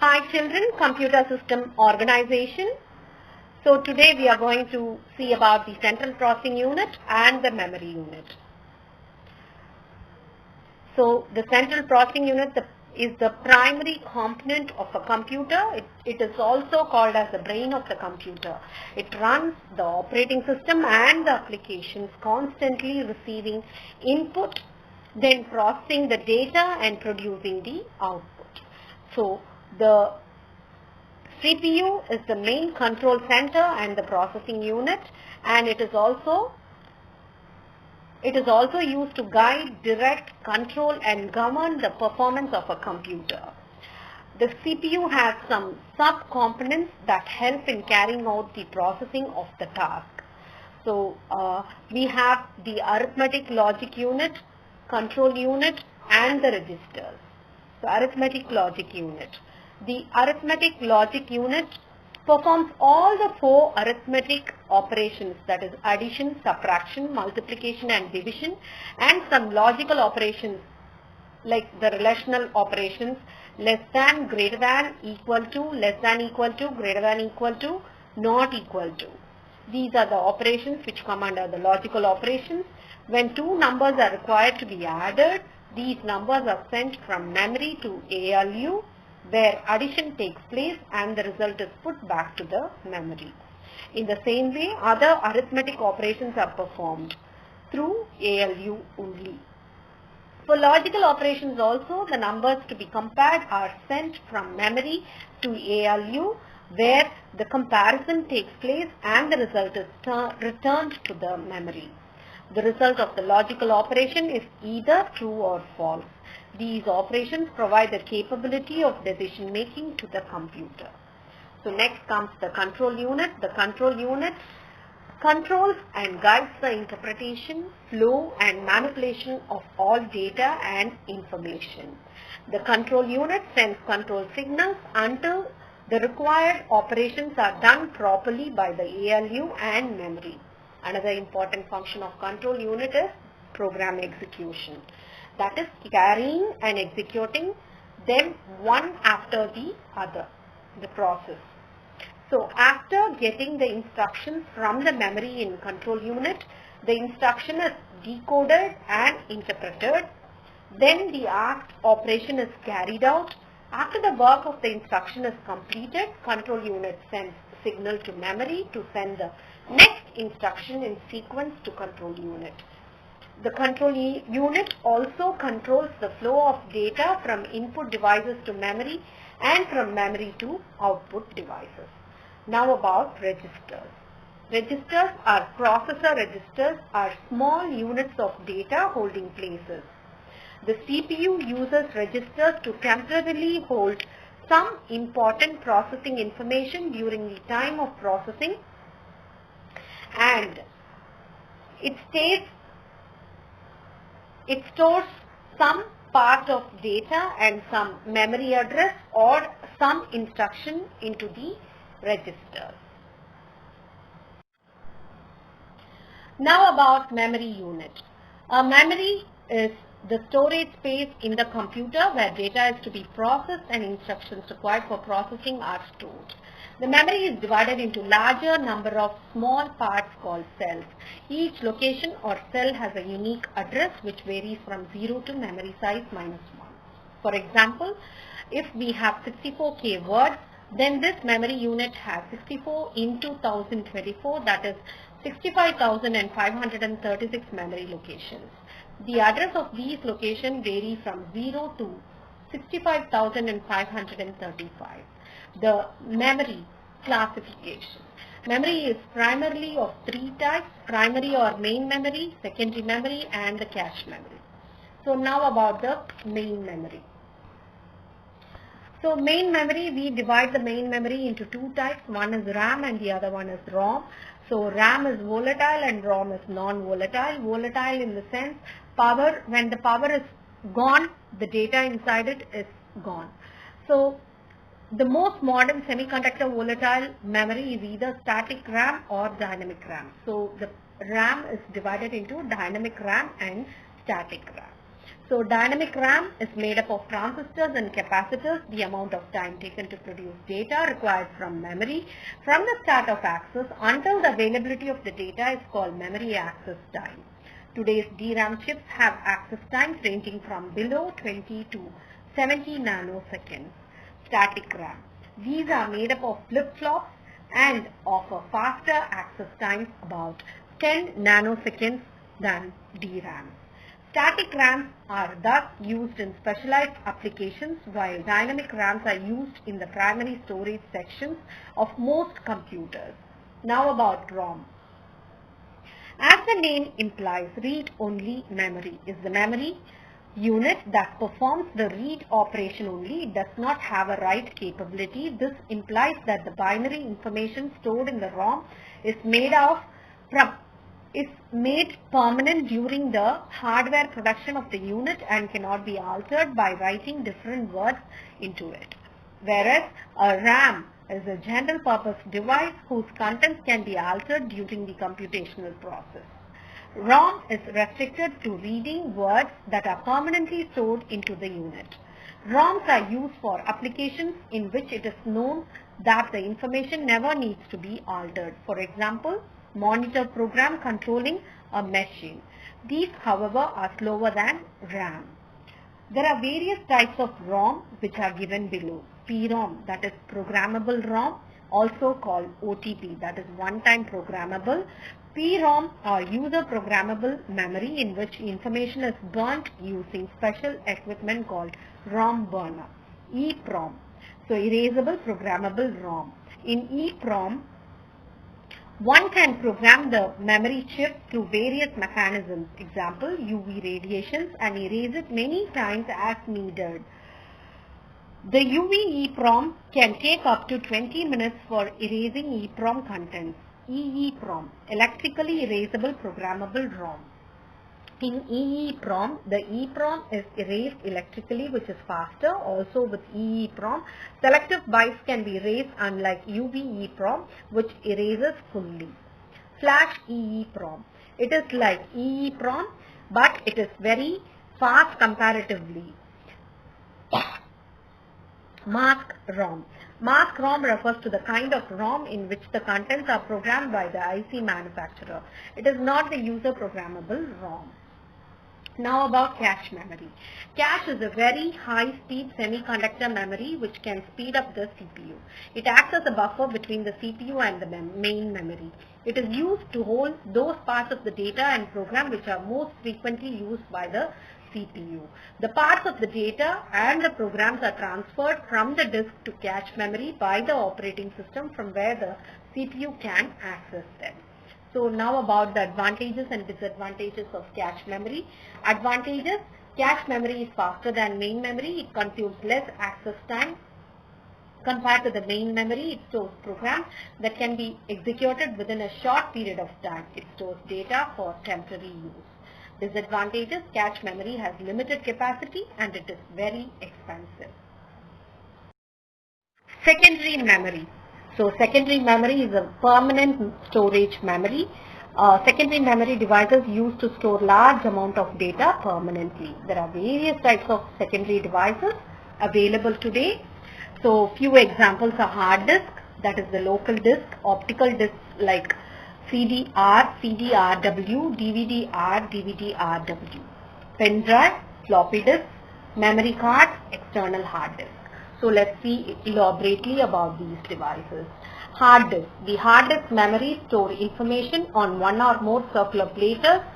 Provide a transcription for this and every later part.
Hi children, computer system organization. So today we are going to see about the central processing unit and the memory unit. So the central processing unit is the primary component of a computer. It is also called as the brain of the computer. It runs the operating system and the applications, constantly receiving input, then processing the data and producing the output. So the CPU is the main control center and the processing unit, and it is also used to guide, direct, control and govern the performance of a computer. The CPU has some sub-components that help in carrying out the processing of the task. So we have the arithmetic logic unit, control unit and the registers. So arithmetic logic unit. The arithmetic logic unit performs all the four arithmetic operations, that is addition, subtraction, multiplication and division, and some logical operations like the relational operations less than, greater than, equal to, less than equal to, greater than equal to, not equal to. These are the operations which come under the logical operations. When two numbers are required to be added, these numbers are sent from memory to ALU, where addition takes place and the result is put back to the memory. In the same way, other arithmetic operations are performed through ALU only. For logical operations also, the numbers to be compared are sent from memory to ALU, where the comparison takes place and the result is returned to the memory. The result of the logical operation is either true or false. These operations provide the capability of decision making to the computer. So next comes the control unit. The control unit controls and guides the interpretation, flow and manipulation of all data and information. The control unit sends control signals until the required operations are done properly by the ALU and memory. Another important function of control unit is program execution. That is carrying and executing them one after the other, the process. So after getting the instructions from the memory in control unit, the instruction is decoded and interpreted. Then the asked operation is carried out. After the work of the instruction is completed, control unit sends signal to memory to send the next instruction in sequence to control unit. The control unit also controls the flow of data from input devices to memory and from memory to output devices. Now about registers. Registers or processor registers are small units of data holding places. The CPU uses registers to temporarily hold some important processing information during the time of processing, and it stores some part of data and some memory address or some instruction into the registers. Now about memory unit. A memory is the storage space in the computer where data is to be processed and instructions required for processing are stored. The memory is divided into larger number of small parts called cells. Each location or cell has a unique address which varies from 0 to memory size -1. For example, if we have 64K words, then this memory unit has 64 into 1024, that is 65,536 memory locations. The address of these locations vary from 0 to 65,535. The memory classification. Memory is primarily of three types: primary or main memory, secondary memory and the cache memory. So now about the main memory. So main memory, we divide the main memory into two types. One is RAM and the other one is ROM. So RAM is volatile and ROM is non-volatile. Volatile in the sense when the power is gone, the data inside it is gone. So the most modern semiconductor volatile memory is either static RAM or dynamic RAM. So the RAM is divided into dynamic RAM and static RAM. So dynamic RAM is made up of transistors and capacitors. The amount of time taken to produce data required from memory from the start of access until the availability of the data is called memory access time. Today's DRAM chips have access times ranging from below 20 to 70 nanoseconds. Static RAM. These are made up of flip-flops and offer faster access times, about 10 nanoseconds than DRAM. Static RAMs are thus used in specialized applications, while dynamic RAMs are used in the primary storage sections of most computers. Now about ROM. As the name implies, read-only memory is the memory unit that performs the read operation only. It does not have a write capability. This implies that the binary information stored in the ROM is made permanent during the hardware production of the unit and cannot be altered by writing different words into it. Whereas a RAM is a general purpose device whose contents can be altered during the computational process. ROM is restricted to reading words that are permanently stored into the unit. ROMs are used for applications in which it is known that the information never needs to be altered. For example, monitor program controlling a machine. These, however, are slower than RAM. There are various types of ROM which are given below. PROM, that is programmable ROM, also called OTP, that is one-time programmable. PROM or user programmable memory, in which information is burnt using special equipment called ROM burner. EPROM, so erasable programmable ROM. In EPROM, one can program the memory chip through various mechanisms, example UV radiations, and erase it many times as needed. The UV EPROM can take up to 20 minutes for erasing EPROM contents. EEPROM, electrically erasable programmable ROM. In EEPROM, the EPROM is erased electrically, which is faster. Also with EEPROM, selective bytes can be erased, unlike UV EPROM, which erases fully. Flash EEPROM. It is like EEPROM, but it is very fast comparatively. Mask ROM. Mask ROM refers to the kind of ROM in which the contents are programmed by the IC manufacturer. It is not the user programmable ROM. Now about cache memory. Cache is a very high-speed semiconductor memory which can speed up the CPU. It acts as a buffer between the CPU and the main memory. It is used to hold those parts of the data and program which are most frequently used by the CPU. The parts of the data and the programs are transferred from the disk to cache memory by the operating system, from where the CPU can access them. So now about the advantages and disadvantages of cache memory. Advantages: cache memory is faster than main memory. It consumes less access time compared to the main memory. It stores programs that can be executed within a short period of time. It stores data for temporary use. Disadvantages: cache memory has limited capacity and it is very expensive. Secondary memory. So secondary memory is a permanent storage memory. Secondary memory devices used to store large amount of data permanently. There are various types of secondary devices available today. So few examples are hard disk, that is the local disk, optical disks like CD-R, CD-RW, DVD-R, DVD-RW, pen drive, floppy disk, memory card, external hard disk. So let's see elaborately about these devices. Hard disk. The hard disk memory store information on one or more circular platters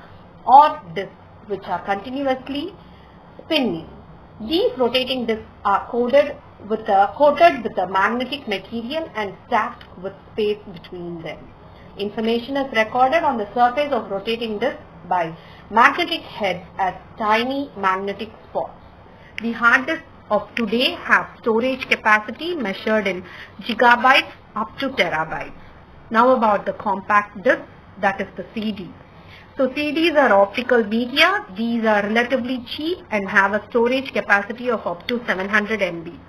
or disks which are continuously spinning. These rotating disks are coated with a magnetic material and stacked with space between them. Information is recorded on the surface of rotating disks by magnetic heads as tiny magnetic spots. The hard disks of today have storage capacity measured in gigabytes up to terabytes. Now about the compact disc, that is the CD. So CDs are optical media. These are relatively cheap and have a storage capacity of up to 700 MB.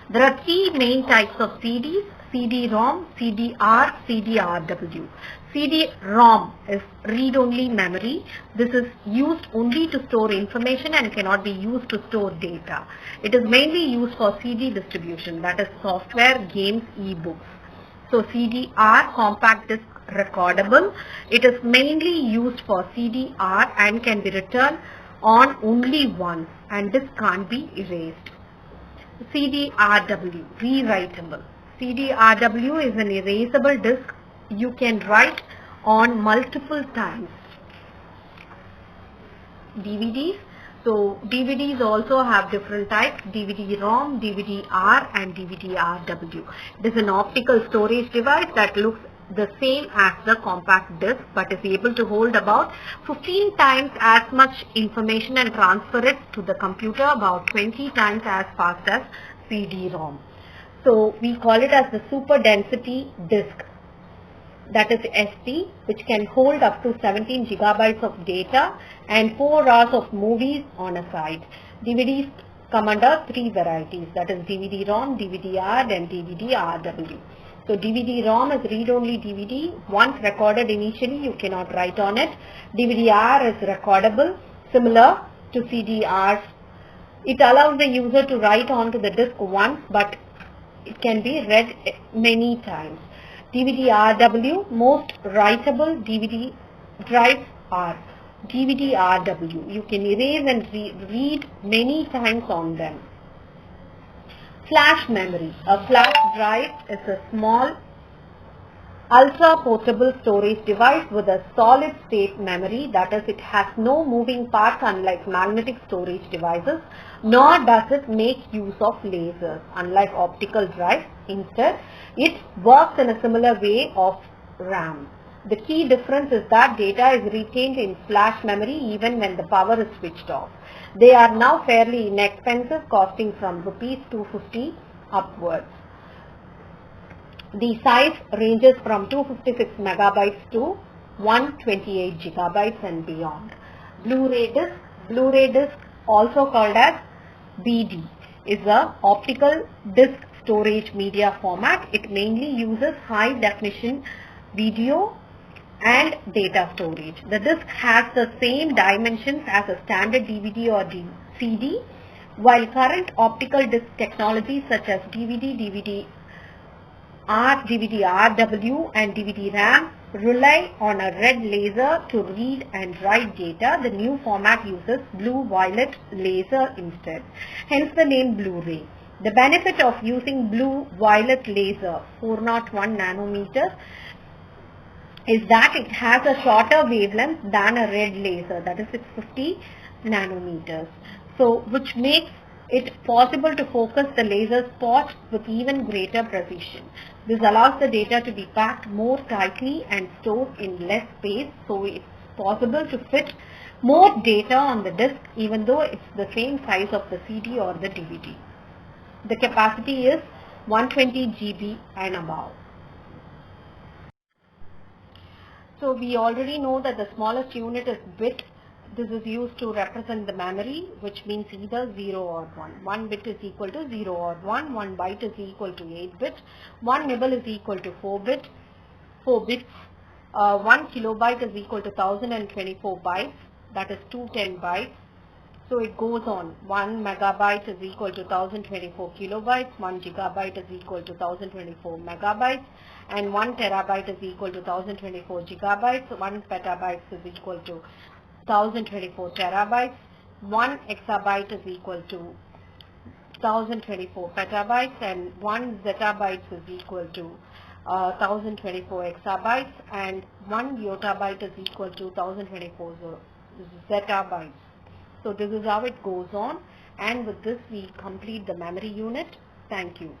There are three main types of CDs: CD-ROM, CD-R, CD-RW. CD-ROM is read-only memory. This is used only to store information and cannot be used to store data. It is mainly used for CD distribution, that is software, games, e-books. So CDR, compact disc recordable. It is mainly used for CDR and can be returned on only once, and this can't be erased. CD-RW, rewritable. CD-RW is an erasable disk you can write on multiple times. DVDs. So DVDs also have different types: DVD-ROM, DVD-R and DVD-RW. It is an optical storage device that looks the same as the compact disc but is able to hold about 15 times as much information and transfer it to the computer about 20 times as fast as CD-ROM. So we call it as the super density disk, that is SP, which can hold up to 17 gigabytes of data and 4 hours of movies on a side. DVDs come under 3 varieties, that is DVD-ROM, DVD-R and DVD-RW. So DVD-ROM is read-only DVD. Once recorded initially, you cannot write on it. DVD-R is recordable, similar to CD-R. It allows the user to write onto the disk once, but it can be read many times. DVD-RW, most writable DVD drives are DVD-RW. You can erase and read many times on them. Flash memory. A flash drive is a small ultra-portable storage device with a solid-state memory, that is, it has no moving parts unlike magnetic storage devices, nor does it make use of lasers unlike optical drives. Instead, it works in a similar way of RAM. The key difference is that data is retained in flash memory even when the power is switched off. They are now fairly inexpensive, costing from rupees 250 upwards. The size ranges from 256 megabytes to 128 gigabytes and beyond. Blu-ray disc. Blu-ray disc, also called as BD, is a optical disc storage media format. It mainly uses high definition video and data storage. The disc has the same dimensions as a standard DVD or CD, while current optical disc technologies such as DVD, DVD-RW and DVD-RAM rely on a red laser to read and write data. The new format uses blue-violet laser instead, hence the name Blu-ray. The benefit of using blue-violet laser, 401 nanometers, is that it has a shorter wavelength than a red laser, that is 650 nanometers. So, which makes it possible to focus the laser spot with even greater precision. This allows the data to be packed more tightly and stored in less space, so it's possible to fit more data on the disk even though it's the same size of the CD or the DVD. The capacity is 120 GB and above. So we already know that the smallest unit is bit. This is used to represent the memory, which means either 0 or 1. 1 bit is equal to 0 or 1. 1 byte is equal to 8 bit. 1 nibble is equal to 4 bits. 1 kilobyte is equal to 1024 bytes. That is 210 bytes. So it goes on. 1 megabyte is equal to 1024 kilobytes. 1 gigabyte is equal to 1024 megabytes. And 1 terabyte is equal to 1024 gigabytes. 1 petabyte is equal to 1024 terabytes. 1 exabyte is equal to 1024 petabytes, and 1 zettabyte is equal to 1024 exabytes, and 1 yottabyte is equal to 1024 zettabytes. So this is how it goes on, and with this we complete the memory unit. Thank you.